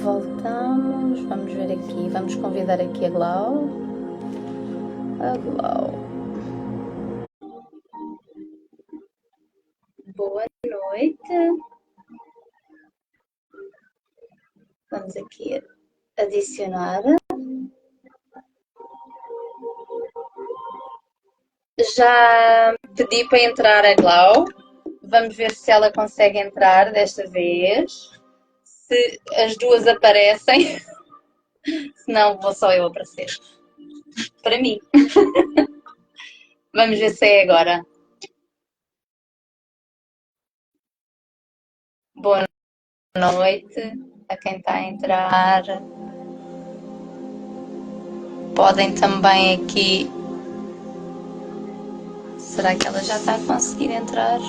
voltamos. Vamos ver aqui. Vamos convidar aqui a Glau. A Glau. Boa noite. Vamos aqui adicionar. Já pedi para entrar a Glau. Vamos ver se ela consegue entrar desta vez. Se as duas aparecem. Se não, vou só eu aparecer. Para mim. Vamos ver se é agora. Boa noite a quem está a entrar. Podem também aqui. Será que ela já está a conseguir entrar?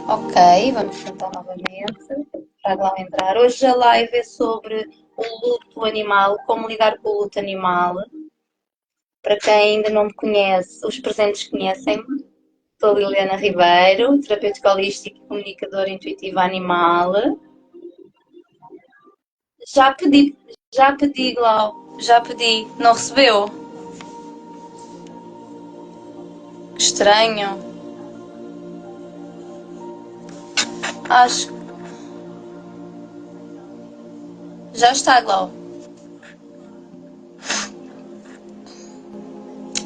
Ok, vamos tentar novamente para lá entrar. Hoje a live é sobre o luto animal, como lidar com o luto animal. Para quem ainda não me conhece, os presentes conhecem-me. Sou Liliana Ribeiro, terapeuta holística e comunicadora intuitiva animal. Já pedi, Glau, já pedi. Não recebeu? Que estranho. Acho que... Já está, Glau.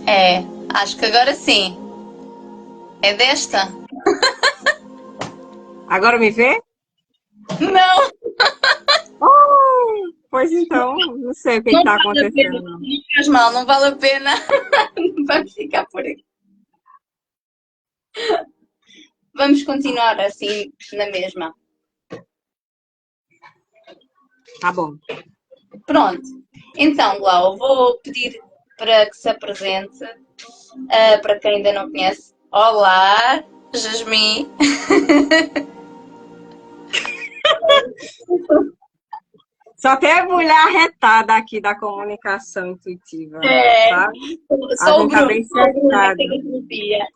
É, acho que agora sim. É desta? Agora me vê? Não! Oh, pois então, não sei o que está acontecendo. Não faz mal, não vale a pena. Vamos ficar por aqui. Vamos continuar assim, na mesma. Tá bom. Pronto. Então, Glau, vou pedir para que se apresente, para quem ainda não conhece. Olá, Jasmine. Só tem mulher arretada aqui da comunicação intuitiva, sabe? Só o Tá Bruno, bem só o Bruno é cercada. que terapia.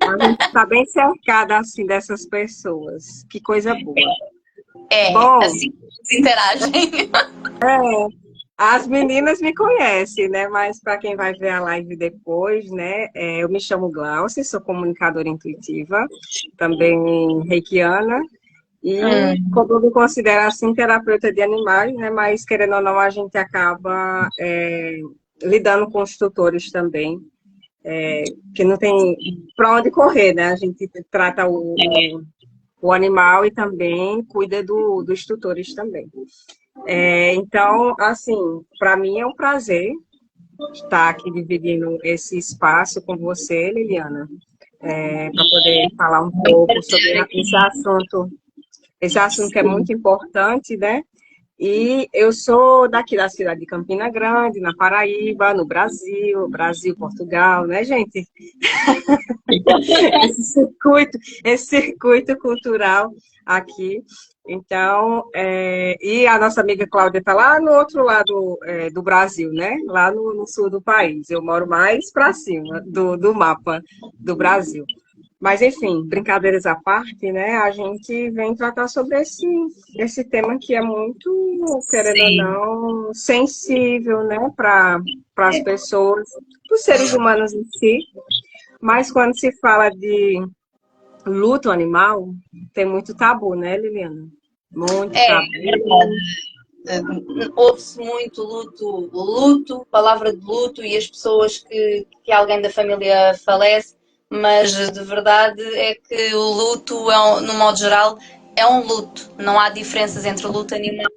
A gente está bem cercada, assim, dessas pessoas. Que coisa boa. Bom, Assim se interagem. as meninas me conhecem, né? Mas para quem vai ver a live depois, né? Eu me chamo Glaucia, sou comunicadora intuitiva, também reikiana. E, como eu me considero assim, terapeuta de animais, né? Mas, querendo ou não, a gente acaba lidando com os tutores também, que não tem para onde correr, né? A gente trata o animal e também cuida dos tutores também. Então, assim, para mim é um prazer estar aqui dividindo esse espaço com você, Liliana, para poder falar um pouco sobre esse assunto que é muito importante, né? E eu sou daqui da cidade de Campina Grande, na Paraíba, no Brasil, Portugal, né, gente? esse circuito cultural aqui. Então, e a nossa amiga Cláudia está lá no outro lado do Brasil, né? Lá no sul do país. Eu moro mais para cima do mapa do Brasil. Mas, enfim, brincadeiras à parte, né? A gente vem tratar sobre esse tema que é muito, querendo ou não, sensível, né? Para as pessoas, para os seres humanos em si. Mas quando se fala de luto animal, tem muito tabu, né, Liliana? Muito tabu. Ouve-se muito luto, palavra de luto e as pessoas que alguém da família falece, mas de verdade é que o luto, no modo geral, é um luto. Não há diferenças entre o luto animal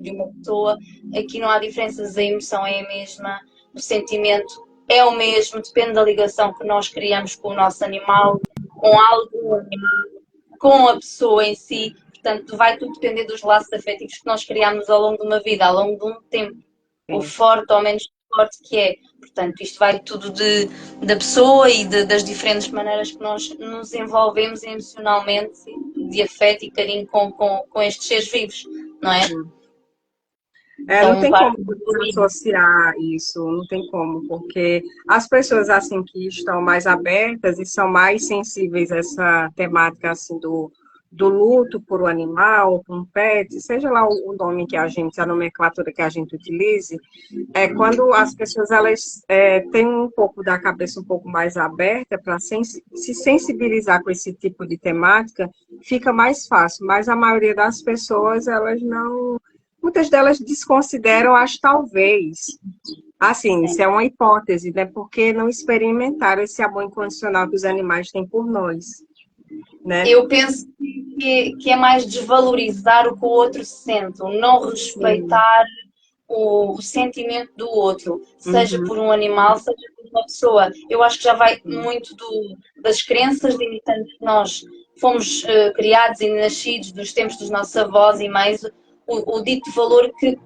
de uma pessoa. Aqui não há diferenças, a emoção é a mesma, o sentimento é o mesmo, depende da ligação que nós criamos com o nosso animal, com algo animal, com a pessoa em si. Portanto, vai tudo depender dos laços afetivos que nós criamos ao longo de uma vida, ao longo de um tempo. O forte ou menos forte que é. Portanto, isto vai tudo da pessoa e das diferentes maneiras que nós nos envolvemos emocionalmente, de afeto e carinho com estes seres vivos, não é? Não tem como associar isso, não tem como, porque as pessoas assim que estão mais abertas e são mais sensíveis a essa temática assim do luto por um animal, por um pet, seja lá o nome que a gente, a nomenclatura que a gente utilize, é quando as pessoas elas têm um pouco da cabeça um pouco mais aberta para se sensibilizar com esse tipo de temática, fica mais fácil. Mas a maioria das pessoas, elas não, muitas delas desconsideram, acho talvez. Assim, isso Sim. é uma hipótese, né? Porque não experimentaram esse amor incondicional que os animais têm por nós, né? Eu penso que é mais desvalorizar o que o outro sente, o não Sim. respeitar o sentimento do outro, seja Uhum. por um animal, seja por uma pessoa. Eu acho que já vai muito das crenças limitantes que nós fomos criados e nascidos dos tempos dos nossos avós e mais o dito valor que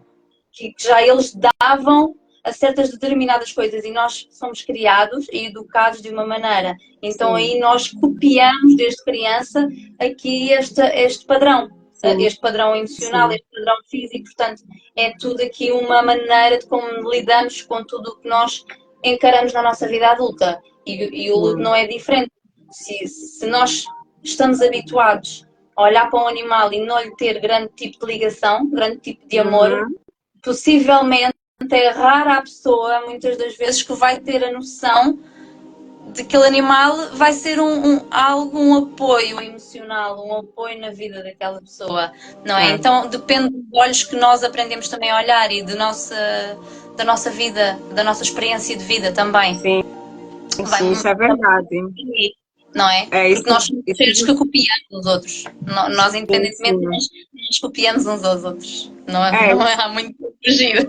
já eles davam a certas determinadas coisas e nós somos criados e educados de uma maneira. Então Sim, aí nós copiamos desde criança aqui este padrão emocional, sim. este padrão físico, portanto é tudo aqui uma maneira de como lidamos com tudo o que nós encaramos na nossa vida adulta e o luto Sim. não é diferente. Se nós estamos habituados a olhar para um animal e não lhe ter grande tipo de ligação, grande tipo de amor, Uhum. possivelmente é rara a pessoa, muitas das vezes, que vai ter a noção de que aquele animal vai ser um apoio emocional, um apoio na vida daquela pessoa, não é? É. Então depende dos olhos que nós aprendemos também a olhar e da nossa vida, da nossa experiência de vida também. Sim, Vai sim, isso muito é verdade. não é? É isso, Porque nós somos isso que seres que copiamos os outros. Nós, sim, independentemente, sim. nós copiamos uns aos outros. Não é, É não é há muito para fugir.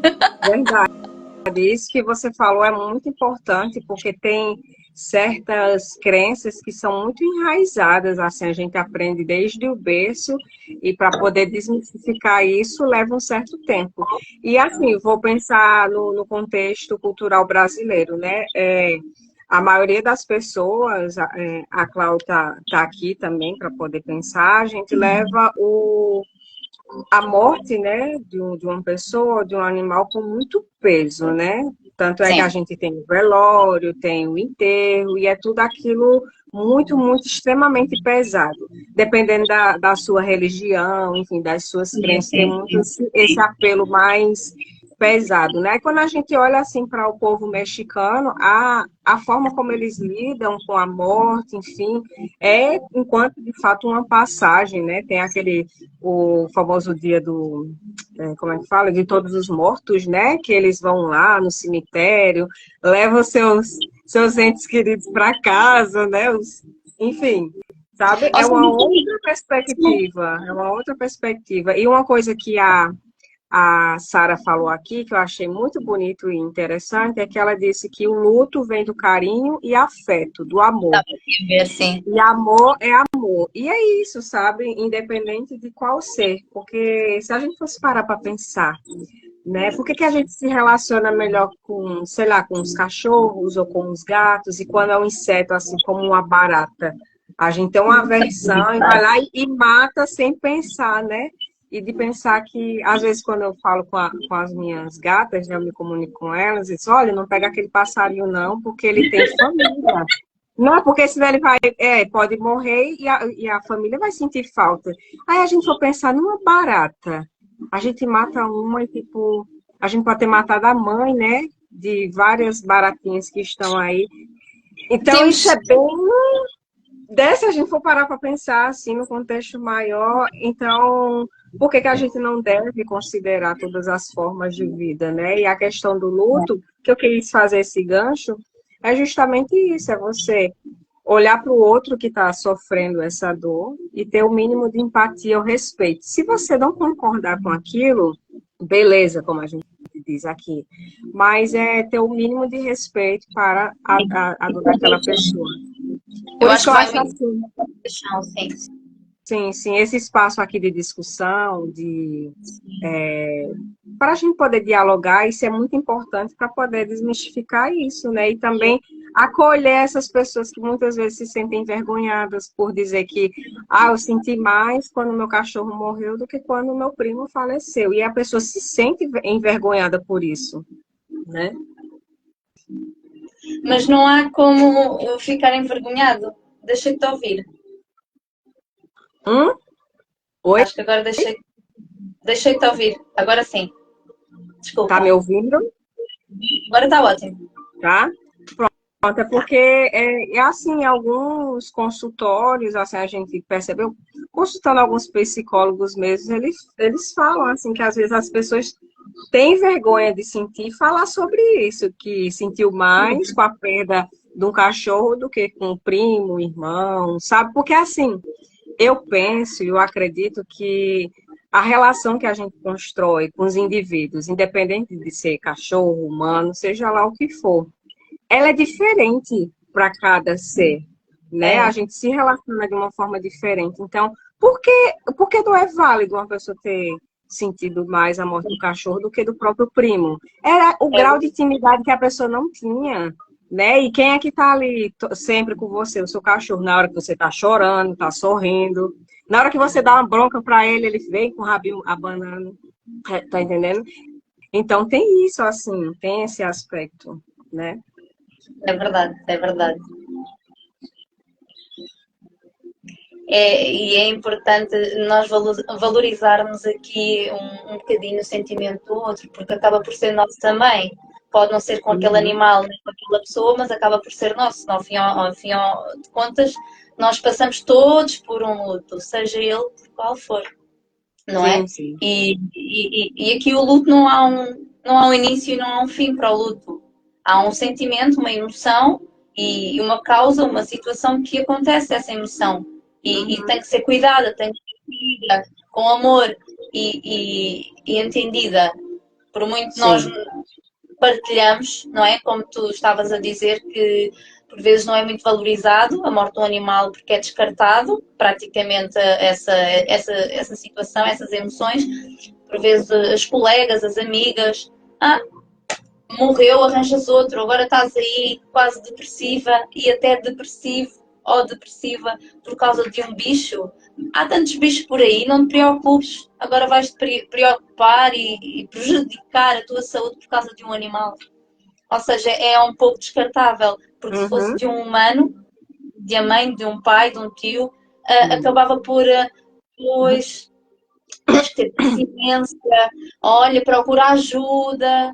verdade. Isso que você falou é muito importante, porque tem certas crenças que são muito enraizadas, assim, a gente aprende desde o berço, e para poder desmistificar isso leva um certo tempo. E assim, vou pensar no contexto cultural brasileiro, né? A maioria das pessoas, a Cláudia tá aqui também para poder pensar, a gente leva a morte, né, de uma pessoa, de um animal com muito peso, né? Tanto é que a Sim. gente tem o velório, tem o enterro, e é tudo aquilo muito, muito extremamente pesado. Dependendo da sua religião, enfim, das suas Sim, crenças, tem sim, muito sim. esse apelo mais pesado, né? Quando a gente olha assim para o povo mexicano, a forma como eles lidam com a morte, enfim, é enquanto de fato uma passagem, né? Tem o famoso dia como é que fala? De todos os mortos, né? Que eles vão lá no cemitério, levam seus entes queridos para casa, né? Enfim, sabe? Ou seja, É uma outra perspectiva. E uma coisa que a Sara falou aqui, que eu achei muito bonito e interessante, é que ela disse que o luto vem do carinho e afeto, do dá amor. para ver, sim. E amor é amor. E é isso, sabe? Independente de qual ser. Porque se a gente fosse parar para pensar, né? Por que que a gente se relaciona melhor com, sei lá, com os cachorros ou com os gatos, e quando é um inseto, assim como uma barata? A gente tem uma aversão e vai lá e mata sem pensar, né? E de pensar que, às vezes, quando eu falo com as minhas gatas, né, eu me comunico com elas, e diz, olha, não pega aquele passarinho não, porque ele tem família. Não, porque senão ele vai, pode morrer e a família vai sentir falta. Aí a gente for pensar numa barata. A gente mata uma e, tipo, a gente pode ter matado a mãe, né? De várias baratinhas que estão aí. Então, isso Temos, é bem. Se a gente for parar para pensar, assim, no contexto maior, então, por que que a gente não deve considerar todas as formas de vida, né? E a questão do luto, que eu quis fazer esse gancho, é justamente isso: é você olhar para o outro que está sofrendo essa dor e ter o mínimo de empatia ou respeito. Se você não concordar com aquilo, beleza, como a gente diz aqui, mas é ter o mínimo de respeito para a dor daquela pessoa. eu Por isso acho que que eu vai acho muito assim, paixão, sim. sim, sim, esse espaço aqui de discussão, para a gente poder dialogar, isso é muito importante para poder desmistificar isso, né? E também acolher essas pessoas que muitas vezes se sentem envergonhadas por dizer que, eu senti mais quando meu cachorro morreu do que quando meu primo faleceu. E a pessoa se sente envergonhada por isso, né? Mas não há como ficar envergonhado. Deixa-te ouvir. Hum? Oi? Acho que agora deixei-te ouvir. Agora sim. Tá Desculpa. me ouvindo? Agora está ótimo. Tá? Pronto, é porque é assim, alguns consultórios, assim, a gente percebeu, consultando alguns psicólogos mesmo, eles falam assim que às vezes as pessoas têm vergonha de sentir e falar sobre isso, que sentiu mais com a perda de um cachorro do que com o primo, o irmão, sabe? Porque assim, eu penso e eu acredito que a relação que a gente constrói com os indivíduos, independente de ser cachorro, humano, seja lá o que for, ela é diferente para cada ser, né? A É, gente se relaciona de uma forma diferente. Então, por que não é válido uma pessoa ter sentido mais a morte do cachorro do que do próprio primo? Era o é, grau de intimidade que a pessoa não tinha, né? E quem é que tá ali sempre com você? O seu cachorro, na hora que você tá chorando, tá sorrindo. Na hora que você dá uma bronca para ele, ele vem com o rabinho abanando. Tá entendendo? Então tem isso, assim, tem esse aspecto, né? é verdade, é verdade. E é importante nós valorizarmos aqui um bocadinho o sentimento do outro, porque acaba por ser nosso também. Pode não ser com aquele Uhum. animal nem com aquela pessoa, mas acaba por ser nosso. Ao fim de contas, nós passamos todos por um luto, seja ele por qual for, não é? Sim, sim. E aqui o luto não há um início e não há um fim para o luto. Há um sentimento, uma emoção e uma causa, uma situação que acontece essa emoção. E tem Uhum. que ser cuidada, tem que ser vivida com amor e entendida. Por muito nós Sim. partilhamos, não é? Como tu estavas a dizer, que por vezes não é muito valorizado a morte do animal porque é descartado praticamente essa situação, essas emoções. Por vezes as colegas, as amigas, morreu, arranjas outro, agora estás aí quase depressiva e até depressivo ou depressiva por causa de um bicho. Há tantos bichos por aí, não te preocupes. Agora vais-te preocupar e prejudicar a tua saúde por causa de um animal. Ou seja, é um pouco descartável, porque se fosse Uhum. de um humano, de a mãe, de um pai, de um tio, Sim. acabava por, pois, tens que ter paciência, olha, procura ajuda.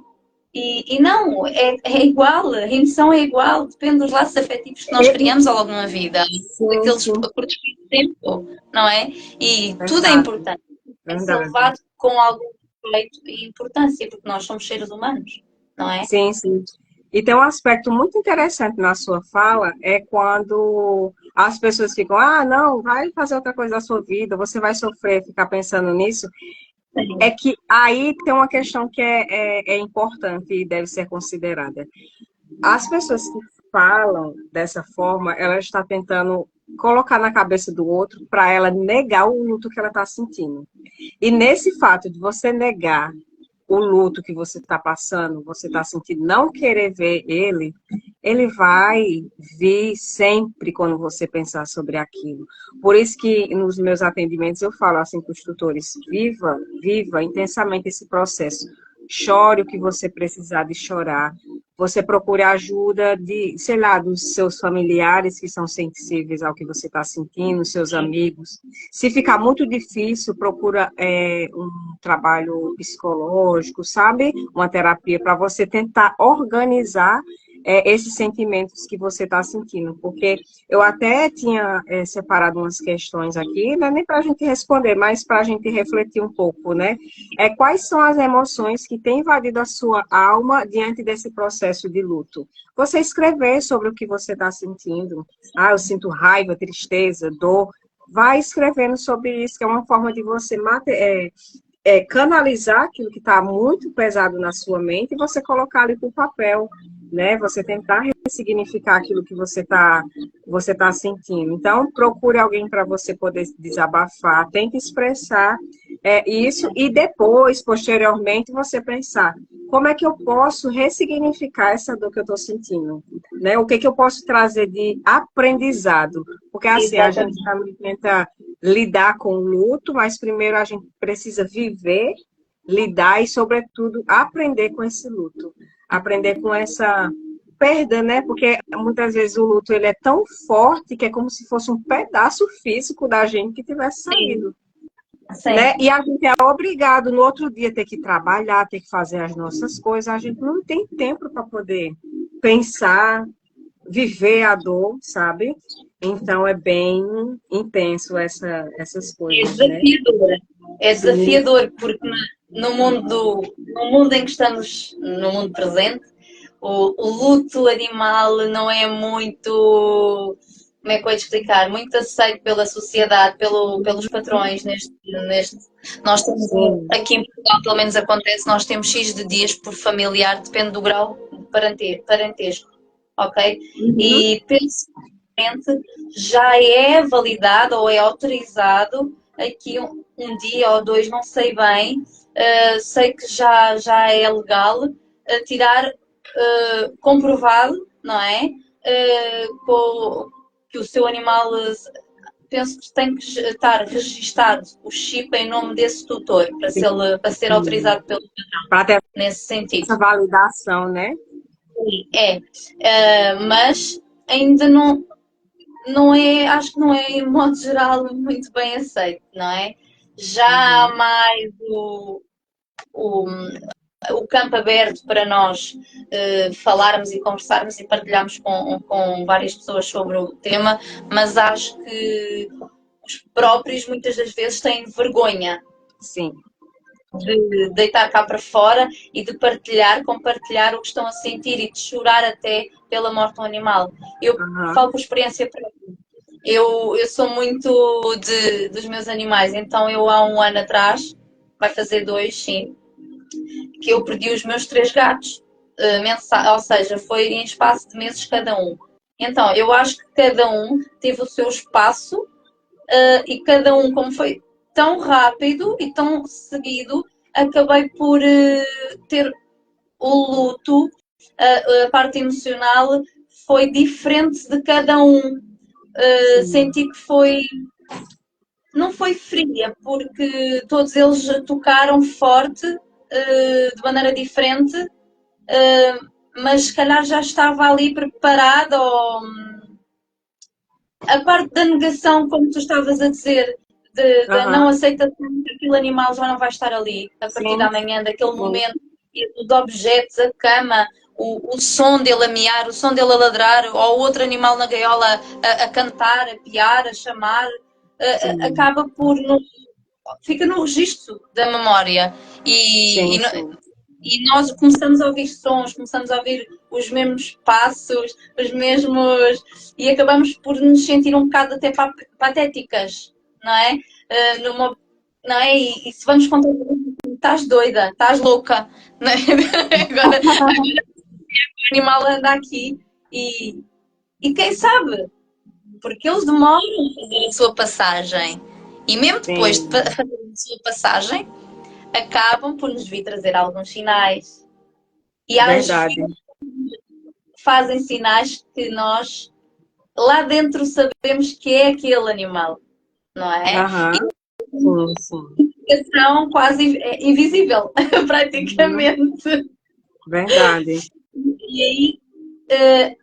E não, é igual, a emoção é igual, depende dos laços afetivos que nós criamos ao longo da vida, Sim, daqueles sim. curtos de tempo, não é? E tudo é Verdade, importante, tem que ser verdade. levado com algum respeito e importância, porque nós somos seres humanos, não é? Sim, sim. E tem um aspecto muito interessante na sua fala, é quando as pessoas ficam, ah, não, vai fazer outra coisa da sua vida, você vai sofrer, ficar pensando nisso. É que aí tem uma questão que é importante e deve ser considerada. As pessoas que falam dessa forma, ela está tentando colocar na cabeça do outro para ela negar o luto que ela está sentindo. E nesse fato de você negar o luto que você está passando, você está sentindo, não querer ver ele, ele vai vir sempre quando você pensar sobre aquilo. Por isso que nos meus atendimentos eu falo assim para os tutores, viva intensamente esse processo. Chore o que você precisar de chorar. Você procure ajuda de, sei lá, dos seus familiares que são sensíveis ao que você está sentindo, seus amigos. Se ficar muito difícil, procura um trabalho psicológico, sabe? Uma terapia para você tentar organizar esses sentimentos que você está sentindo. Porque eu até tinha separado umas questões aqui, não é nem para a gente responder, mas para a gente refletir um pouco, né? Quais são as emoções que têm invadido a sua alma diante desse processo de luto? Você escrever sobre o que você está sentindo. Ah, eu sinto raiva, tristeza, dor. Vai escrevendo sobre isso, que é uma forma de você canalizar aquilo que está muito pesado na sua mente e você colocar ali para o papel, né? Você tentar ressignificar aquilo que você tá sentindo. Então, procure alguém para você poder desabafar, tente expressar isso e depois, posteriormente, você pensar como é que eu posso ressignificar essa dor que eu estou sentindo, né? O que que eu posso trazer de aprendizado? Porque assim, a gente Exatamente. também tenta lidar com o luto, mas primeiro a gente precisa viver, lidar e, sobretudo, aprender com esse luto, aprender com essa perda, né? Porque muitas vezes o luto ele é tão forte que é como se fosse um pedaço físico da gente que tivesse Sim, saído. Sim. né? E a gente é obrigado no outro dia ter que trabalhar, ter que fazer as nossas coisas. A gente não tem tempo para poder pensar, viver a dor, sabe? Então é bem intenso essas É coisas, né? desafiador. É Sim, desafiador porque no mundo em que estamos, no mundo presente, o luto animal não é muito, como é que eu ia te explicar, muito aceito pela sociedade, pelos patrões nós temos sim. aqui em Portugal, pelo menos acontece, nós temos X de dias por familiar, depende do grau de parentesco, ok? Uhum. E penso já é validado ou é autorizado aqui um dia ou dois, não sei bem, sei que já é legal tirar comprovado, não é? Que o seu animal, penso que tem que estar registado o chip em nome desse tutor para ser autorizado pelo Para ter nesse sentido. essa validação, né? É, mas ainda não é, acho que não é, em modo geral, muito bem aceito, não é? Já há Uhum. mais o, o campo aberto para nós falarmos e conversarmos e partilharmos com várias pessoas sobre o tema, mas acho que os próprios muitas das vezes têm vergonha Sim. de deitar cá para fora e de compartilhar o que estão a sentir e de chorar até pela morte de um animal. Eu Aham. falo por experiência própria. Eu sou muito dos meus animais, então eu há um ano atrás, vai fazer dois, sim, que eu perdi os meus três gatos, ou seja, foi em espaço de meses cada um. Então, eu acho que cada um teve o seu espaço e cada um, como foi tão rápido e tão seguido, acabei por ter o luto, a parte emocional foi diferente de cada um. Sim. Senti que não foi fria, porque todos eles tocaram forte, de maneira diferente, mas se calhar já estava ali preparada, ou a parte da negação, como tu estavas a dizer, da não Aham. aceitação que aquele animal já não vai estar ali a partir Sim, da manhã, daquele sim. momento, de objetos, a cama, o som dele a miar, o som dele a ladrar, ou outro animal na gaiola a cantar, a piar, a chamar, Sim. acaba por fica no registro da memória e, Sim, e, sim. e nós começamos a ouvir sons, começamos a ouvir os mesmos passos, os mesmos e acabamos por nos sentir um bocado até patéticas, não é? Numa, não é? E se vamos contar, estás doida, estás louca, não é? Agora o animal anda aqui e, e quem sabe, porque eles demoram a fazer a sua passagem. E mesmo depois de Sim. fazer a sua passagem, acabam por nos vir trazer alguns sinais. E às vezes Verdade. fazem sinais que nós lá dentro sabemos que é aquele animal, não é? Aham. Sim, sim. E são quase invisível, Uhum. praticamente. Verdade. E aí,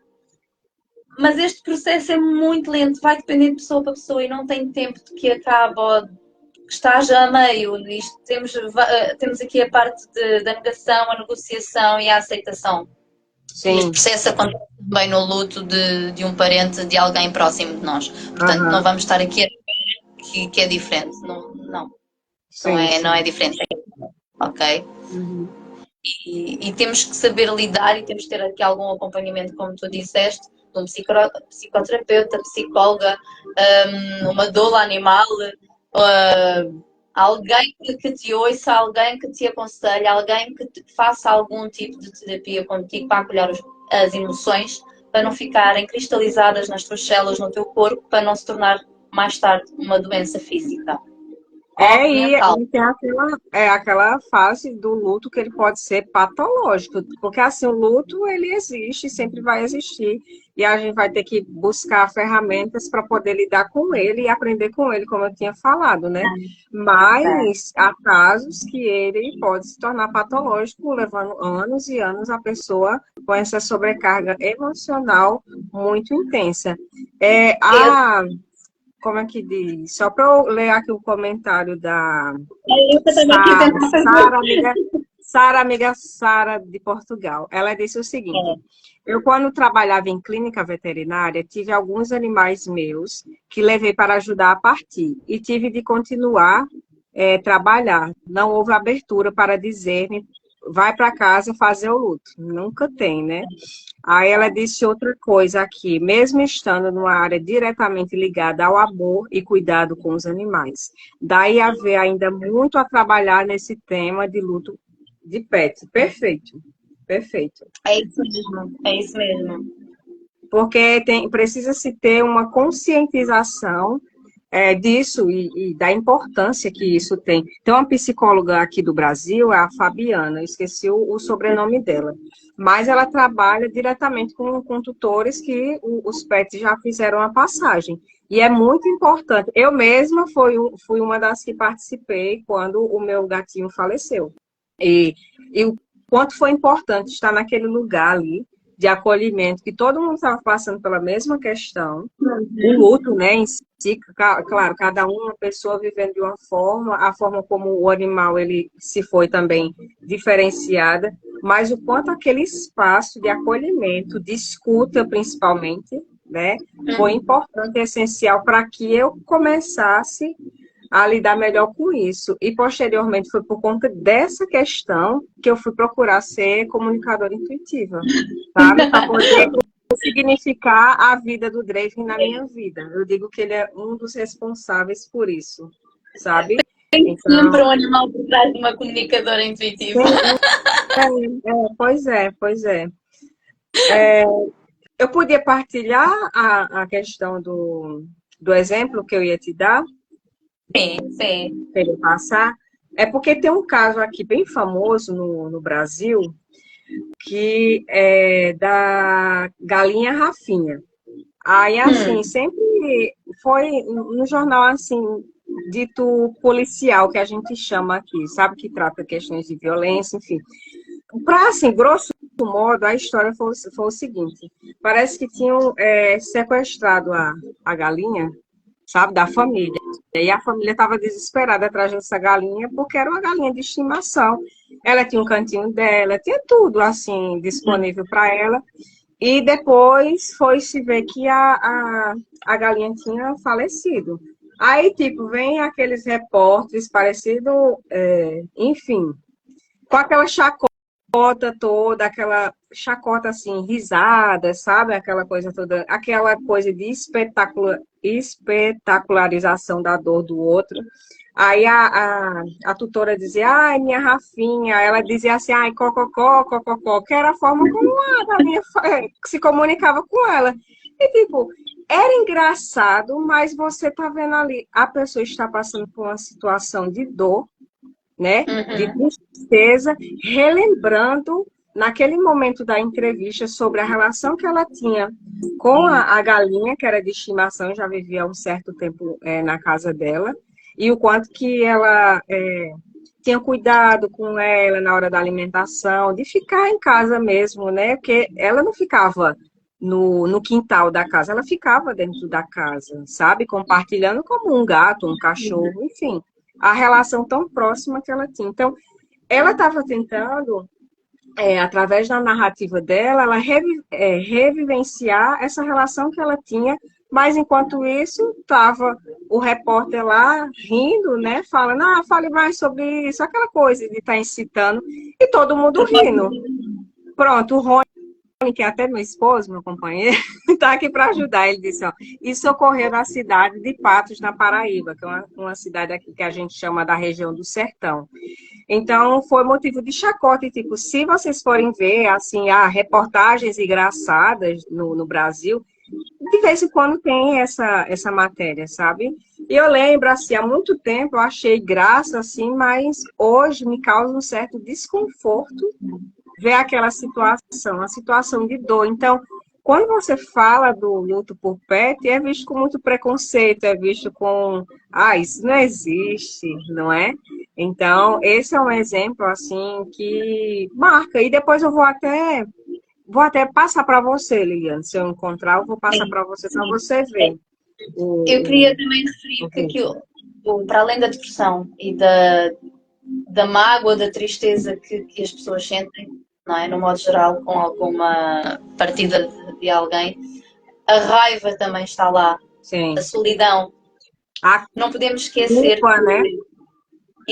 mas este processo é muito lento, vai depender de pessoa para pessoa e não tem tempo de que acabe ou que está já a meio. Isto, temos aqui a parte da negação, a negociação e a aceitação. E este Sim. processo acontece também no luto de um parente, de alguém próximo de nós. Portanto, não Aham. vamos estar aqui a que é diferente. Não, Sim, não é sim. diferente. Ok? Uhum. E temos que saber lidar e temos que ter aqui algum acompanhamento, como tu disseste, de um psicoterapeuta, psicóloga, uma doula animal, alguém que te ouça, alguém que te aconselhe, alguém que faça algum tipo de terapia contigo para acolher as emoções, para não ficarem cristalizadas nas tuas células, no teu corpo, para não se tornar mais tarde uma doença física ou mental. E tem aquela fase do luto que ele pode ser patológico, porque assim, o luto, ele existe, sempre vai existir, e a gente vai ter que buscar ferramentas para poder lidar com ele e aprender com ele, como eu tinha falado, né? Mas há casos que ele pode se tornar patológico, levando anos e anos a pessoa com essa sobrecarga emocional muito intensa. É, É, a como é que diz? Só para eu ler aqui o comentário da Eu também aqui Sara, tentar fazer. Sara de Portugal. Ela disse o seguinte: eu, quando trabalhava em clínica veterinária, tive alguns animais meus que levei para ajudar a partir e tive de continuar trabalhar. Não houve abertura para dizer-me, vai para casa fazer o luto. Nunca tem, né? Aí ela disse outra coisa aqui, mesmo estando numa área diretamente ligada ao amor e cuidado com os animais. Daí haver ainda muito a trabalhar nesse tema de luto de pet. Perfeito, perfeito. É isso mesmo, é isso mesmo. Porque precisa-se ter uma conscientização disso e da importância que isso tem. Tem uma psicóloga aqui do Brasil, a Fabiana, eu esqueci o sobrenome dela, mas ela trabalha diretamente com tutores que os pets já fizeram a passagem. E é muito importante. Eu mesma fui uma das que participei quando o meu gatinho faleceu. E o quanto foi importante estar naquele lugar ali, de acolhimento, que todo mundo estava passando pela mesma questão, o luto, né, em si, claro, cada uma pessoa vivendo de uma forma, a forma como o animal ele se foi também diferenciada, mas o quanto aquele espaço de acolhimento, de escuta principalmente, né, foi importante e essencial para que eu começasse a lidar melhor com isso. E, posteriormente, foi por conta dessa questão que eu fui procurar ser comunicadora intuitiva, sabe? Para poder significar a vida do Draven na minha vida. Eu digo que ele é um dos responsáveis por isso, sabe? Tem sempre Então, um animal por trás de uma comunicadora intuitiva. pois é, pois é. Eu podia partilhar a questão do exemplo que eu ia te dar? Sim, sim. Para ele passar, é porque tem um caso aqui bem famoso no Brasil, que é da galinha Rafinha. Aí, assim, sempre foi no jornal, assim, dito policial, que a gente chama aqui, sabe, que trata questões de violência, enfim. Para, assim, grosso modo, a história foi o seguinte, parece que tinham sequestrado a galinha, sabe, da família. E a família estava desesperada atrás dessa galinha, porque era uma galinha de estimação. Ela tinha um cantinho dela, tinha tudo assim disponível para ela. E depois foi se ver que a galinha tinha falecido. Aí, tipo, vem aqueles repórteres parecido, enfim, com aquela chacota toda, aquela chacota assim, risada, sabe? Aquela coisa toda, aquela coisa de espetacularização da dor do outro. Aí a tutora dizia, ai, minha Rafinha, ela dizia assim, ai, cococó, cococó, que era a forma como a galinha se comunicava com ela. E tipo, era engraçado, mas você tá vendo ali, a pessoa está passando por uma situação de dor, né? De tristeza, relembrando naquele momento da entrevista sobre a relação que ela tinha com a galinha, que era de estimação, já vivia há um certo tempo na casa dela, e o quanto que ela tinha cuidado com ela na hora da alimentação, de ficar em casa mesmo, né? Porque ela não ficava no quintal da casa, ela ficava dentro da casa, sabe? Compartilhando como um gato, um cachorro, enfim a relação tão próxima que ela tinha. Então, ela estava tentando, através da narrativa dela, ela revivenciar essa relação que ela tinha, mas enquanto isso, estava o repórter lá rindo, né? Falando, fale mais sobre isso, aquela coisa de estar incitando, e todo mundo rindo. Pronto, o Rony, que é até meu esposo, meu companheiro, está aqui para ajudar. Ele disse, ó, isso ocorreu na cidade de Patos, na Paraíba, que é uma cidade aqui que a gente chama da região do Sertão. Então, foi motivo de chacota, e tipo, se vocês forem ver, assim, reportagens engraçadas no Brasil, de vez em quando tem essa matéria, sabe? E eu lembro, assim, há muito tempo eu achei graça, assim, mas hoje me causa um certo desconforto ver aquela situação, a situação de dor. Então, quando você fala do luto por pet, é visto com muito preconceito, é visto com, isso não existe, não é? Então, esse é um exemplo, assim, que marca. E depois eu vou até passar para você, Liliane, se eu encontrar, eu vou passar para você ver. Eu o, queria também referir o que vídeo. para além da depressão e da mágoa, da tristeza que as pessoas sentem, não é? No modo geral, com alguma partida de alguém, a raiva também está lá, a Sim. solidão. A Não podemos esquecer culpa, né? que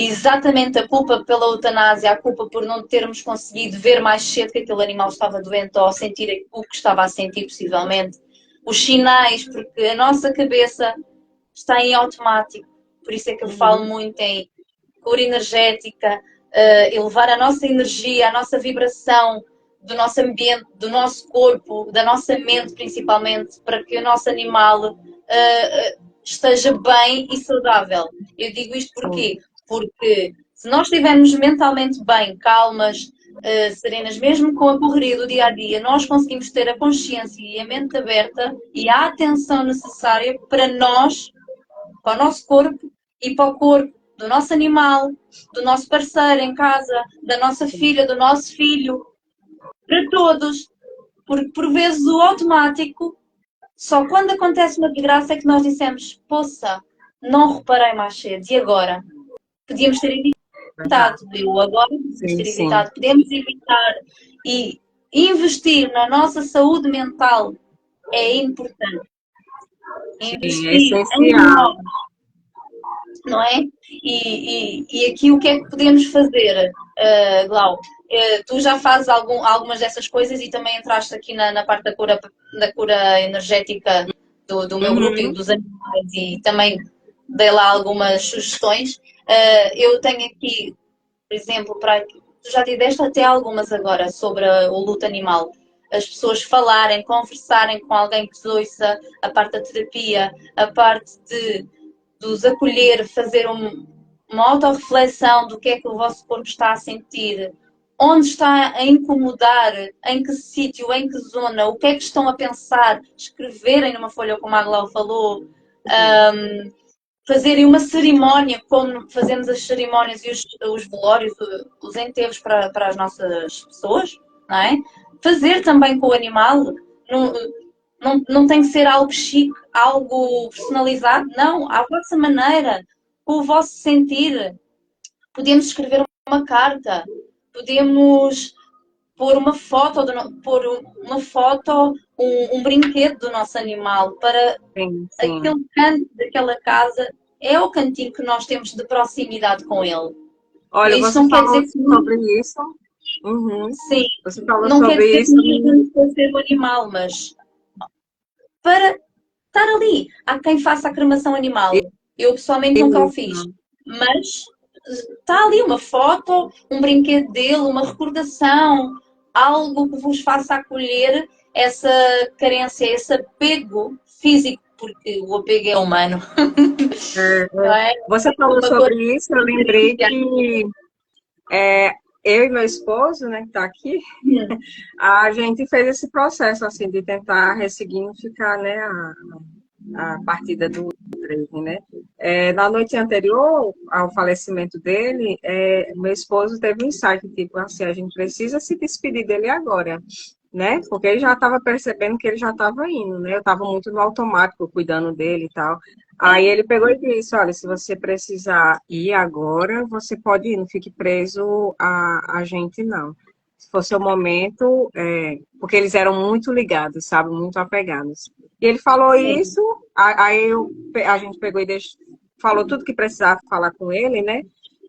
exatamente a culpa pela eutanásia, a culpa por não termos conseguido ver mais cedo que aquele animal estava doente ou sentir o que estava a sentir, possivelmente. Os sinais, porque a nossa cabeça está em automático. Por isso é que eu falo Uhum. muito em cura energética, elevar a nossa energia, a nossa vibração do nosso ambiente, do nosso corpo, da nossa mente principalmente, para que o nosso animal esteja bem e saudável. Eu digo isto Sim. porque se nós estivermos mentalmente bem, calmas, serenas, mesmo com a correria do dia a dia, nós conseguimos ter a consciência e a mente aberta e a atenção necessária para nós, para o nosso corpo e para o corpo do nosso animal, do nosso parceiro em casa, da nossa filha, do nosso filho, para todos. Porque por vezes o automático, só quando acontece uma desgraça é que nós dissemos, poça, não reparei mais cedo, e agora? Podíamos ter evitado, Verdade. eu agora podíamos Sim, ter sim. evitado, podemos evitar e investir na nossa saúde mental é importante. Sim, é Investir em essencial. nós, não é? E aqui o que é que podemos fazer, Glau? Tu já fazes algumas dessas coisas e também entraste aqui na parte da cura energética do meu grupo e Uhum. dos animais e também dei lá algumas sugestões. Eu tenho aqui, por exemplo, tu já te deste até algumas agora sobre o luto animal. As pessoas falarem, conversarem com alguém que os ouça, a parte da terapia, a parte de os acolher, fazer uma autorreflexão do que é que o vosso corpo está a sentir, onde está a incomodar, em que sítio, em que zona, o que é que estão a pensar, escreverem numa folha, como a Glau falou, fazerem uma cerimónia, como fazemos as cerimónias e os velórios, os enterros para as nossas pessoas, não é? Fazer também com o animal, não, não tem que ser algo chique, algo personalizado, não, à vossa maneira, com o vosso sentir. Podemos escrever uma carta, podemos pôr uma foto, um brinquedo do nosso animal para Sim, sim. aquele canto daquela casa é o cantinho que nós temos de proximidade com ele. Olha, Isso você não quer falou dizer que sobre isso. Uhum. sim, Você falou não quer sobre dizer que isso. nós devemos fazer o animal, mas para estar ali. Há quem faça a cremação animal. Eu pessoalmente nunca o fiz. Isso. Mas está ali uma foto, um brinquedo dele, uma recordação, algo que vos faça acolher essa carência, esse apego físico, porque o apego é humano, não é? Você falou Uma coisa sobre isso, eu lembrei que é, eu e meu esposo, né, que está aqui, a gente fez esse processo assim de tentar ressignificar, né, a partida do Drake, né? Na noite anterior ao falecimento dele, meu esposo teve um insight, tipo assim, a gente precisa se despedir dele agora, né? Porque ele já estava percebendo que ele já estava indo, né? Eu estava muito no automático, cuidando dele e tal. Aí ele pegou e disse, olha, se você precisar ir agora, você pode ir, não fique preso a gente, não. Se for seu momento, porque eles eram muito ligados, sabe? Muito apegados. E ele falou sim. isso, a gente pegou e falou tudo que precisava falar com ele, né?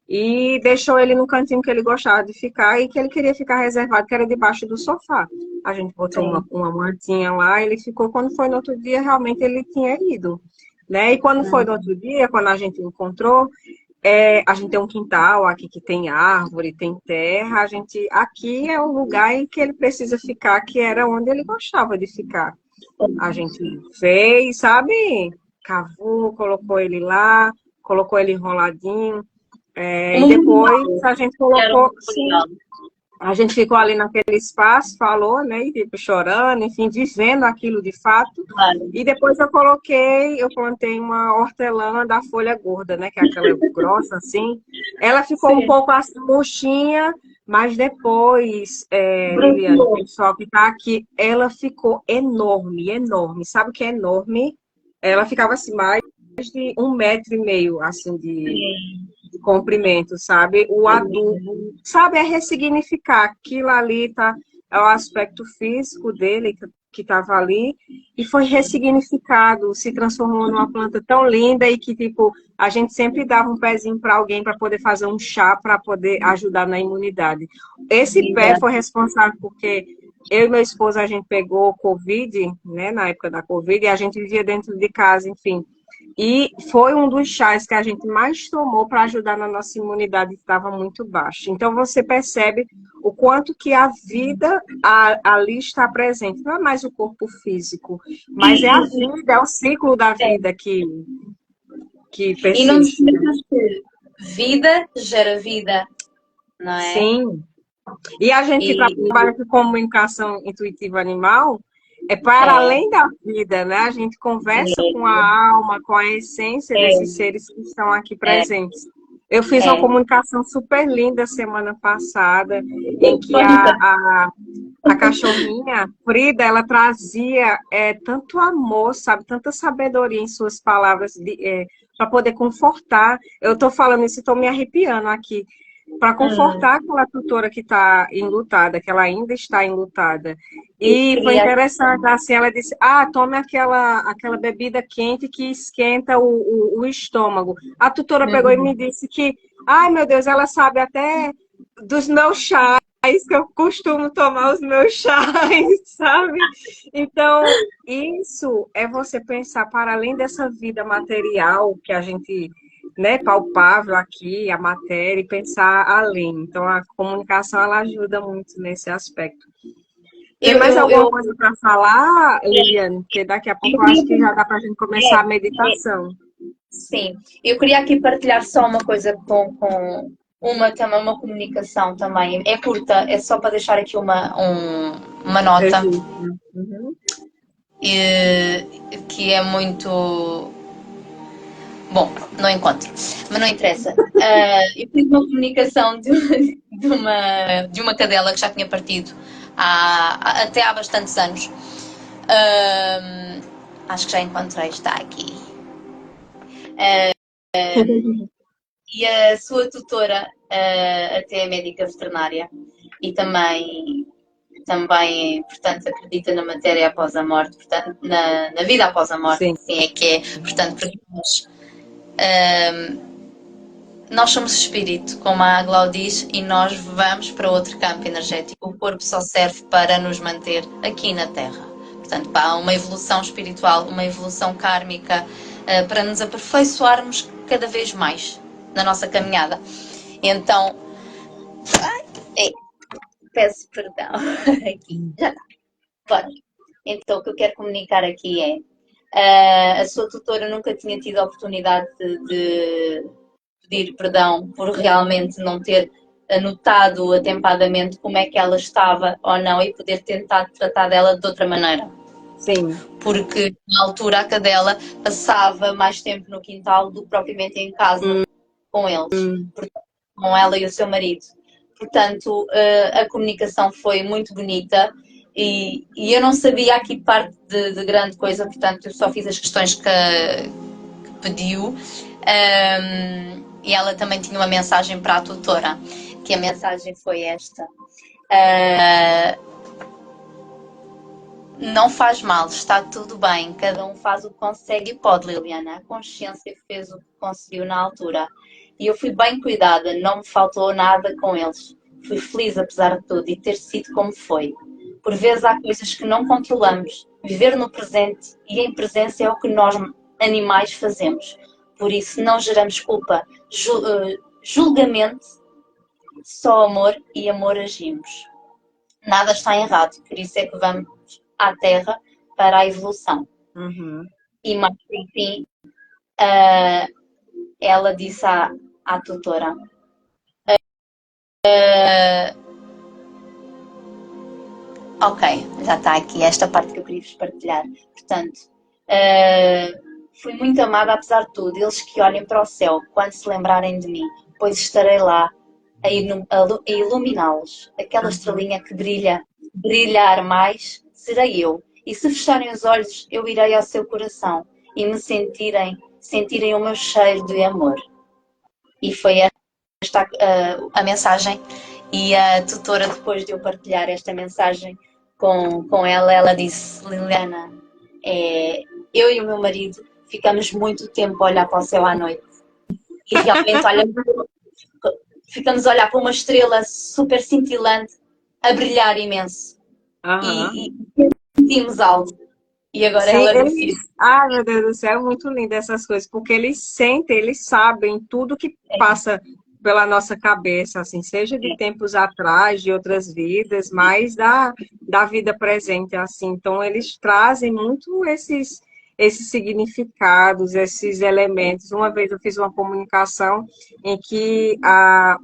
E deixou ele no cantinho que ele gostava de ficar e que ele queria ficar reservado, que era debaixo do sofá. A gente botou Sim. uma mantinha lá, ele ficou. Quando foi no outro dia, realmente ele tinha ido, né? E quando foi no outro dia, quando a gente encontrou, a gente tem um quintal aqui que tem árvore, tem terra. Aqui é o lugar em que ele precisa ficar, que era onde ele gostava de ficar. A gente fez, sabe? Cavou, colocou ele lá, colocou ele enroladinho. E Como um depois memorial. a gente Era um colocou, sim, memorial. a gente ficou ali naquele espaço, falou, né? E tipo, chorando, enfim, vivendo aquilo de fato. Claro. E depois eu plantei uma hortelã da folha gorda, né? Que é aquela grossa assim. Ela ficou um Sim. pouco assim, murchinha, mas depois, Liliane, Brotou. pessoal que está aqui, ela ficou enorme, enorme. Sabe o que é enorme? ela ficava assim, mais de 1,5 metro, assim, de comprimento, sabe? O adubo, sabe? É ressignificar aquilo ali, tá? É o aspecto físico dele que estava ali e foi ressignificado, se transformou numa planta tão linda e que, tipo, a gente sempre dava um pezinho para alguém para poder fazer um chá para poder ajudar na imunidade. Esse pé foi responsável porque eu e meu esposo, a gente pegou Covid, né, na época da Covid, e a gente vivia dentro de casa, enfim. E foi um dos chás que a gente mais tomou para ajudar na nossa imunidade que estava muito baixa. Então você percebe o quanto que a vida ali está presente. Não é mais o corpo físico, mas é a vida, é o ciclo da vida que E não persiste. esqueças que vida gera vida, não é? Sim. E a gente que E trabalha com comunicação intuitiva animal é para é, além da vida, né? A gente conversa com a alma, com a essência é, desses seres que estão aqui é, presentes. Eu fiz uma é. comunicação super linda semana passada, em que Conta. a cachorrinha, Frida, ela trazia tanto amor, sabe, tanta sabedoria em suas palavras para poder confortar. Eu estou falando isso, estou me arrepiando aqui para Hum, confortar aquela tutora que está enlutada, que ela ainda está enlutada. eu E foi queria. interessante, assim, ela disse, tome aquela bebida quente que esquenta o estômago. A tutora pegou e me Uhum. disse que, ai meu Deus, ela sabe até dos meus chás, que eu costumo tomar os meus chás, sabe? Então, isso é você pensar para além dessa vida material que a gente, né, palpável aqui, a matéria, e pensar além. Então, a comunicação, ela ajuda muito nesse aspecto. Tem Eu, mais eu, alguma eu, coisa para falar, Liliane? Porque daqui a pouco eu eu queria. acho que já dá para a gente começar a meditação. Sim, eu queria aqui partilhar só uma coisa com também uma comunicação também. É curta, é só para deixar aqui uma nota Registro. Uhum. que é muito. Bom, não encontro, mas não interessa. Eu fiz uma comunicação de uma cadela que já tinha partido até há bastantes anos. Acho que já encontrei, está aqui. E a sua tutora até é médica veterinária e também, portanto, acredita na matéria após a morte, portanto, na vida após a morte, Sim. assim é que é, portanto, porque nós somos espírito, como a Glau diz, e nós vamos para outro campo energético. O corpo só serve para nos manter aqui na Terra. Portanto, para uma evolução espiritual, uma evolução kármica, para nos aperfeiçoarmos cada vez mais na nossa caminhada. Então, peço perdão. Aqui, já está. Bora. Então, o que eu quero comunicar aqui é a sua tutora nunca tinha tido a oportunidade de pedir perdão por realmente não ter anotado atempadamente como é que ela estava ou não e poder tentar tratar dela de outra maneira. Sim. Porque na altura a cadela passava mais tempo no quintal do que propriamente em casa com eles, com ela e o seu marido. Portanto, a comunicação foi muito bonita e eu não sabia aqui parte de grande coisa, portanto, eu só fiz as questões que pediu. E ela também tinha uma mensagem para a tutora, que a mensagem foi esta. Não faz mal, está tudo bem, cada um faz o que consegue e pode, Liliana. A consciência fez o que conseguiu na altura. E eu fui bem cuidada, não me faltou nada com eles. Fui feliz apesar de tudo e ter sido como foi. Por vezes há coisas que não controlamos. Viver no presente e em presença é o que nós, animais, fazemos. Por isso não geramos culpa, julgamento, só amor e amor agimos. Nada está errado, por isso é que vamos à Terra para a evolução. Uhum. E mais por fim, uh, ela disse à tutora: Ok, já está aqui esta parte que eu queria vos partilhar. Portanto, fui muito amada apesar de tudo. Eles que olhem para o céu quando se lembrarem de mim, pois estarei lá a iluminá-los. Aquela Uhum. estrelinha que brilhar mais, serei eu. E se fecharem os olhos, eu irei ao seu coração e me sentirem o meu cheiro de amor. E foi esta a mensagem. E a tutora, depois de eu partilhar esta mensagem com ela disse: Liliana, eu e o meu marido ficamos muito tempo a olhar para o céu à noite. E realmente, olha, ficamos a olhar para uma estrela super cintilante a brilhar imenso. E sentimos algo. E agora Sim, ela no eles. filho. Ah, meu Deus do céu, é muito lindo essas coisas, porque eles sentem, eles sabem tudo que passa pela nossa cabeça, assim, seja de tempos atrás, de outras vidas, mas da vida presente, assim. Então, eles trazem muito esses significados, esses elementos. Uma vez eu fiz uma comunicação em que a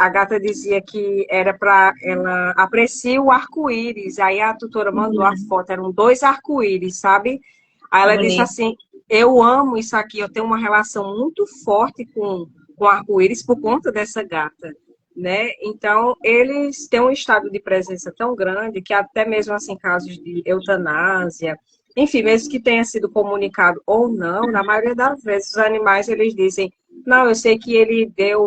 gata dizia que era para ela apreciar o arco-íris. Aí a tutora mandou a foto, eram 2 arco-íris, sabe? Aí ela disse Bonito. assim: eu amo isso aqui, eu tenho uma relação muito forte com arco-íris por conta dessa gata, né? Então, eles têm um estado de presença tão grande que até mesmo assim casos de eutanásia, enfim, mesmo que tenha sido comunicado ou não, na maioria das vezes os animais eles dizem: não, eu sei que ele deu,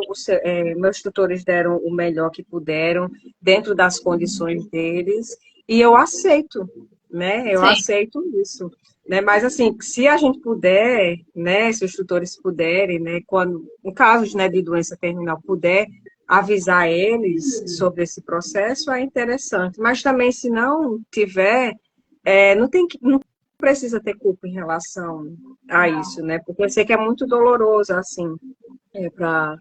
meus tutores deram o melhor que puderam dentro das condições deles e eu aceito, né? Eu Sim. aceito isso. Né? Mas assim, se a gente puder, né, se os tutores puderem, né, quando, em casos, né, de doença terminal, puder avisar eles sobre esse processo, é interessante. Mas também, se não tiver, não precisa ter culpa em relação a isso, né? Porque eu sei que é muito doloroso, assim, para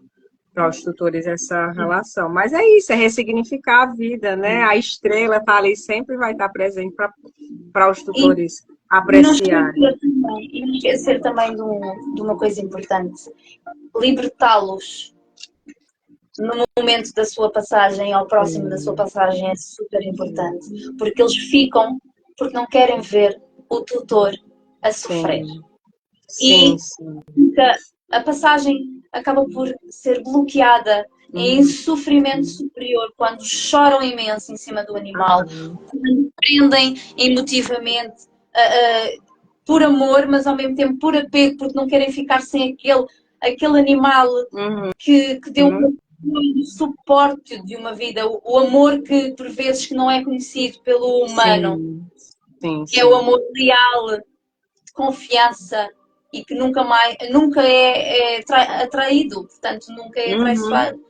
os tutores essa relação. Mas é isso, é ressignificar a vida, né? A estrela está ali, sempre vai estar presente para os E tutores não apreciarem. esquecer também de uma coisa importante: libertá-los no momento da sua passagem, ao próximo da sua passagem, é super importante, porque eles ficam porque não querem ver o tutor a sofrer. Sim, sim, E sim. a passagem acaba por ser bloqueada em sofrimento superior, quando choram imenso em cima do animal, quando prendem emotivamente, por amor, mas ao mesmo tempo por apego, porque não querem ficar sem aquele animal que deu o suporte de uma vida, o amor que por vezes que não é conhecido pelo humano, Sim, sim, que é o sim. amor leal, de confiança e que nunca é atraído, portanto nunca é Uhum, traiçoado.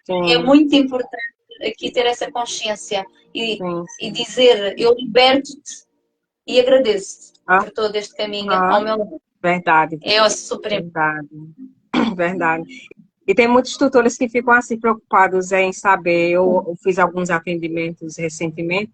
É sim, muito importante aqui ter essa consciência sim, e sim. dizer: eu liberto-te e agradeço-te Ah, por todo este caminho ah, ao meu lado. verdade, É super importante. verdade, verdade. E tem muitos tutores que ficam assim preocupados em saber. Eu fiz alguns atendimentos recentemente.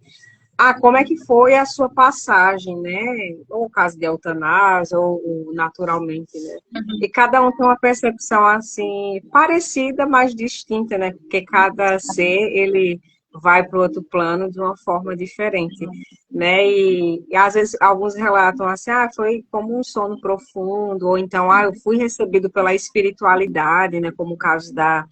Ah, como é que foi a sua passagem, né? Ou o caso de eutanásia, ou naturalmente, né? E cada um tem uma percepção assim parecida, mas distinta, né? Porque cada ser ele vai para o outro plano de uma forma diferente, né? E às vezes alguns relatam assim, ah, foi como um sono profundo, ou então, ah, eu fui recebido pela espiritualidade, né? Como o caso da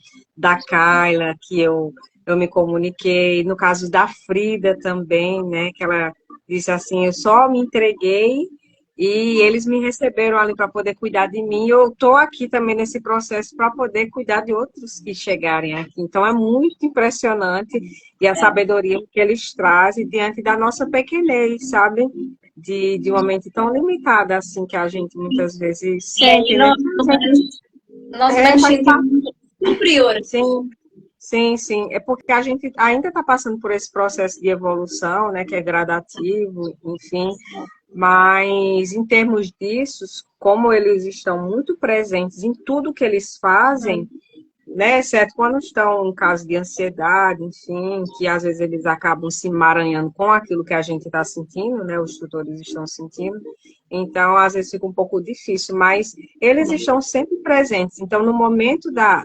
Kyla, que eu me comuniquei, no caso da Frida também, né, que ela disse assim, eu só me entreguei e eles me receberam ali para poder cuidar de mim, e eu estou aqui também nesse processo para poder cuidar de outros que chegarem aqui. Então é muito impressionante e a sabedoria que eles trazem diante da nossa pequenez, sabe? De uma mente tão limitada assim que a gente muitas vezes E sente, né? nós humanos Faz sentimos parte. superior. Sim, sim, sim. É porque a gente ainda está passando por esse processo de evolução, né, que é gradativo, enfim. Mas em termos disso, como eles estão muito presentes em tudo que eles fazem, né, exceto quando estão em caso de ansiedade, enfim, que às vezes eles acabam se emaranhando com aquilo que a gente está sentindo, né, os tutores estão sentindo. Então, às vezes fica um pouco difícil, mas eles estão sempre presentes. Então, no momento da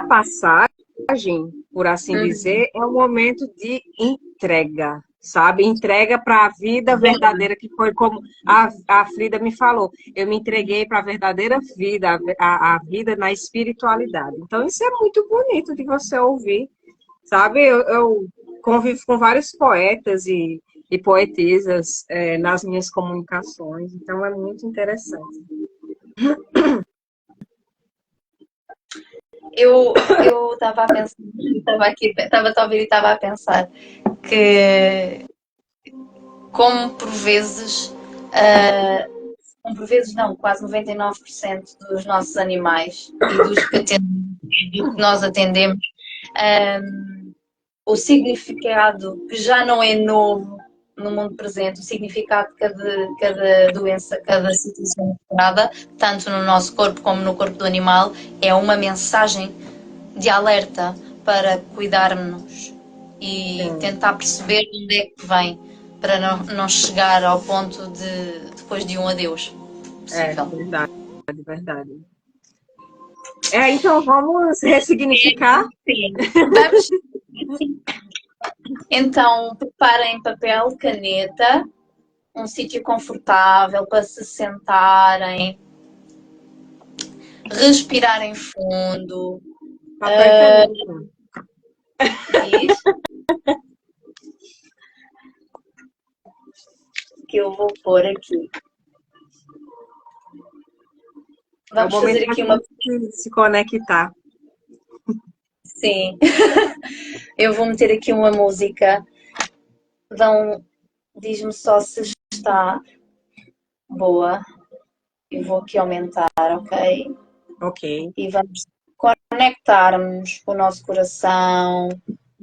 passagem, por assim dizer, é um momento de entrega, sabe? Entrega para a vida verdadeira, que foi como a Frida me falou. Eu me entreguei para a verdadeira vida, a vida na espiritualidade. Então, isso é muito bonito de você ouvir, sabe? Eu convivo com vários poetas e poetisas nas minhas comunicações, então é muito interessante. Eu estava a pensar, estava a ouvir e estava a pensar que, como por vezes não, quase 99% dos nossos animais e dos que nós atendemos, o significado que já não é novo no mundo presente, o significado de cada doença, cada situação inesperada, tanto no nosso corpo como no corpo do animal, é uma mensagem de alerta para cuidarmos e tentar perceber de onde é que vem, para não chegar ao ponto de depois de um adeus possível. Verdade, verdade. Então vamos ressignificar? Sim, vamos. Então, preparem papel, caneta, um sítio confortável para se sentarem, respirarem fundo. Papel e caneta. Que eu vou pôr aqui. Vamos fazer aqui uma. Se conectar. Sim. Eu vou meter aqui uma música. Diz-me só se está boa. Eu vou aqui aumentar, ok? Ok. E vamos conectarmos o nosso coração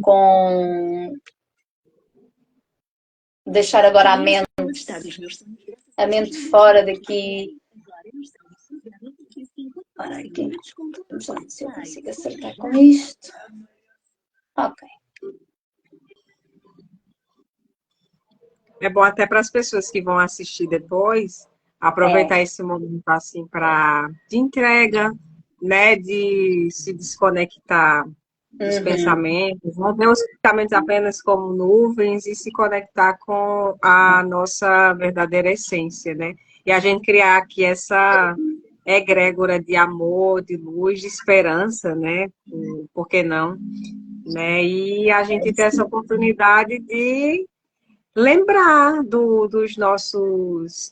com. Deixar agora a mente fora daqui. Ora, aqui. Vamos lá se eu consigo acertar com isto. Ok. É bom até para as pessoas que vão assistir depois, aproveitar esse momento assim de entrega, né, de se desconectar dos pensamentos, não ver os pensamentos apenas como nuvens e se conectar com a nossa verdadeira essência, né? E a gente criar aqui essa egrégora de amor, de luz, de esperança, né? Por que não? Né? E a gente ter essa oportunidade de lembrar dos nossos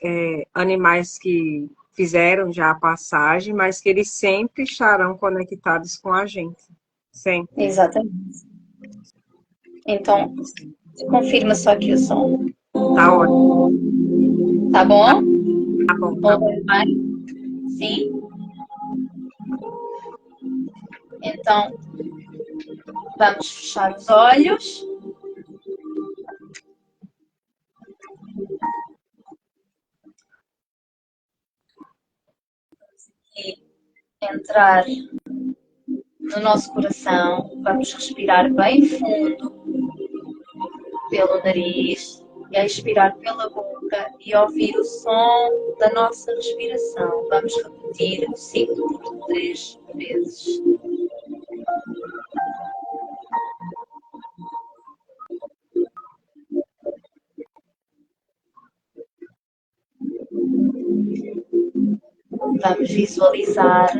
animais que fizeram já a passagem, mas que eles sempre estarão conectados com a gente. Sempre. Exatamente. Então, confirma só aqui o som. Tá ótimo. Tá bom? Tá bom, tá bom. Sim. Então, vamos fechar os olhos. E entrar no nosso coração. Vamos respirar bem fundo pelo nariz e expirar pela boca e ouvir o som da nossa respiração. Vamos repetir o ciclo por 3 vezes. Vamos visualizar o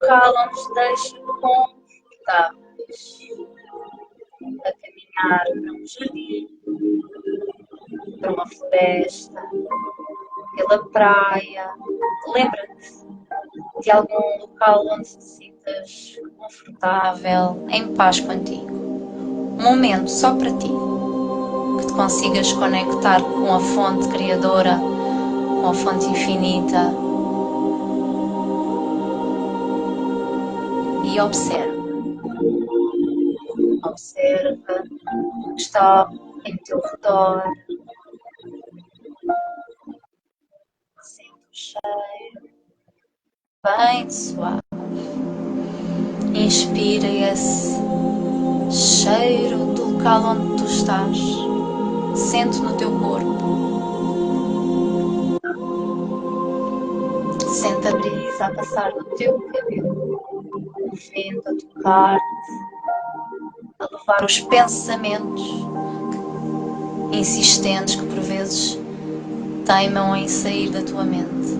local onde nos deixa confortáveis. A caminhar para um jardim, para uma floresta, pela praia. Lembra-te de algum local onde te sintas confortável, em paz contigo. Um momento só para ti, que te consigas conectar com a fonte criadora, com a fonte infinita. E observa. Observa o que está em teu redor. Sente o cheiro bem suave. Inspira esse cheiro do local onde tu estás. Sente no teu corpo. Sente a brisa a passar no teu cabelo. O vento a tocar-te. A levar os pensamentos insistentes que por vezes teimam em sair da tua mente.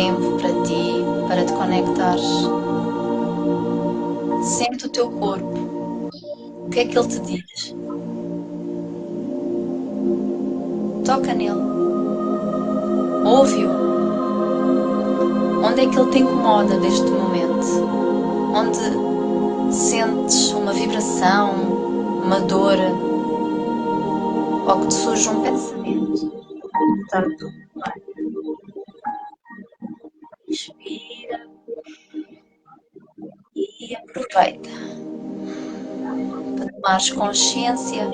tempo para ti, para te conectares. Sente o teu corpo. O que é que ele te diz? Toca nele. Ouve-o. Onde é que ele te incomoda neste momento? Onde sentes uma vibração, uma dor, ou que te surge um pensamento? Está tudo bem. Respira e aproveita para tomares consciência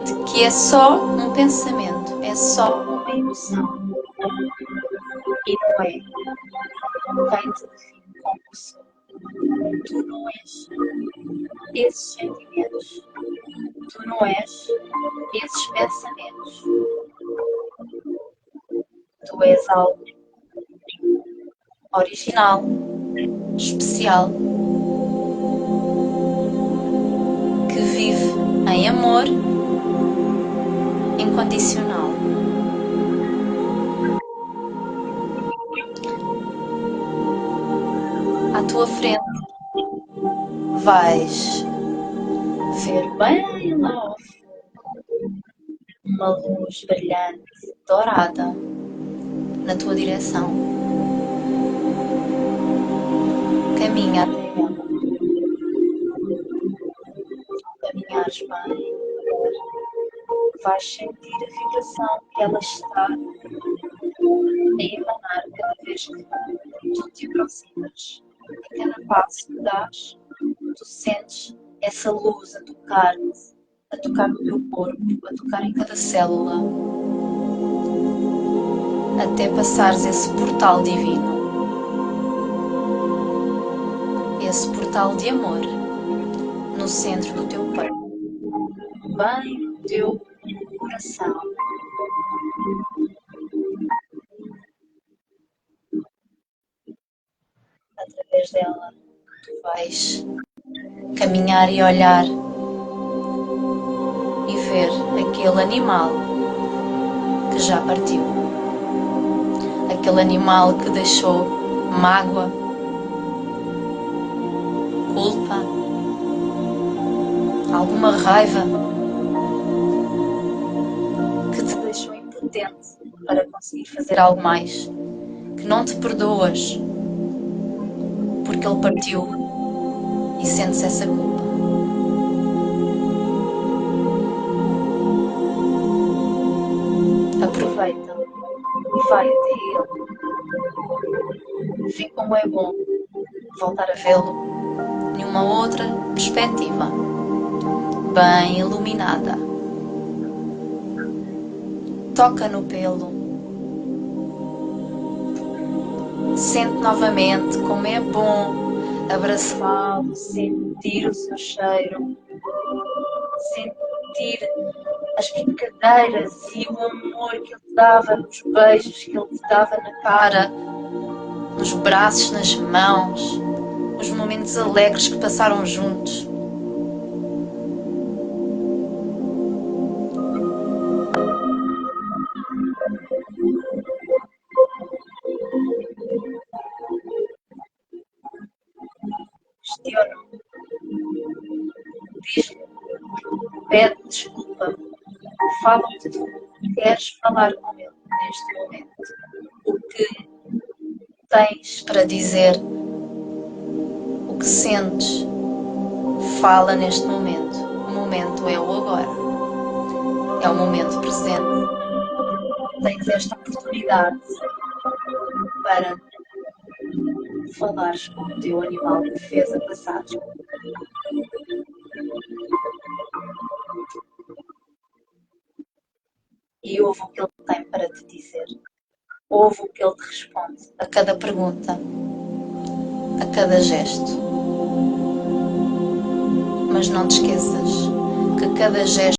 de que é só um pensamento, é só uma emoção e não é quem te define como pessoa. Tu não és esses sentimentos, tu não és esses pensamentos, tu és algo original, especial, que vive em amor incondicional. À tua frente vais ver bem lá ao fundo uma luz brilhante, dourada, na tua direção. Caminha até ela. Ao caminhares bem, vais sentir a vibração que ela está a emanar cada vez que tu te aproximas. A cada passo que dás, tu sentes essa luz a tocar-te, a tocar no teu corpo, a tocar em cada célula, até passares esse portal divino, esse portal de amor no centro do teu peito, bem no teu coração. Através dela, tu vais caminhar e olhar e ver aquele animal que já partiu, aquele animal que deixou mágoa, culpa, alguma raiva, que te deixou impotente para conseguir fazer algo mais, que não te perdoas porque ele partiu e sentes essa culpa. Aproveita e vai até ele. Vê como é bom voltar a vê-lo em uma outra perspectiva, bem iluminada. Toca no pelo. Sente novamente como é bom abraçá-lo, sentir o seu cheiro, sentir as brincadeiras e o amor que ele te dava, nos beijos que ele te dava na cara, nos braços, nas mãos, os momentos alegres que passaram juntos. Questiona-o, diz-lhe, pede desculpa, fala o que tu queres falar com ele neste momento, o que tens para dizer, o que sentes, fala neste momento. O momento é o agora, é o momento presente. Tens esta oportunidade para falares com o teu animal que fez a passagem. E ouve o que ele tem para te dizer. Ouve o que ele te responde a cada pergunta, a cada gesto. Mas não te esqueças que cada gesto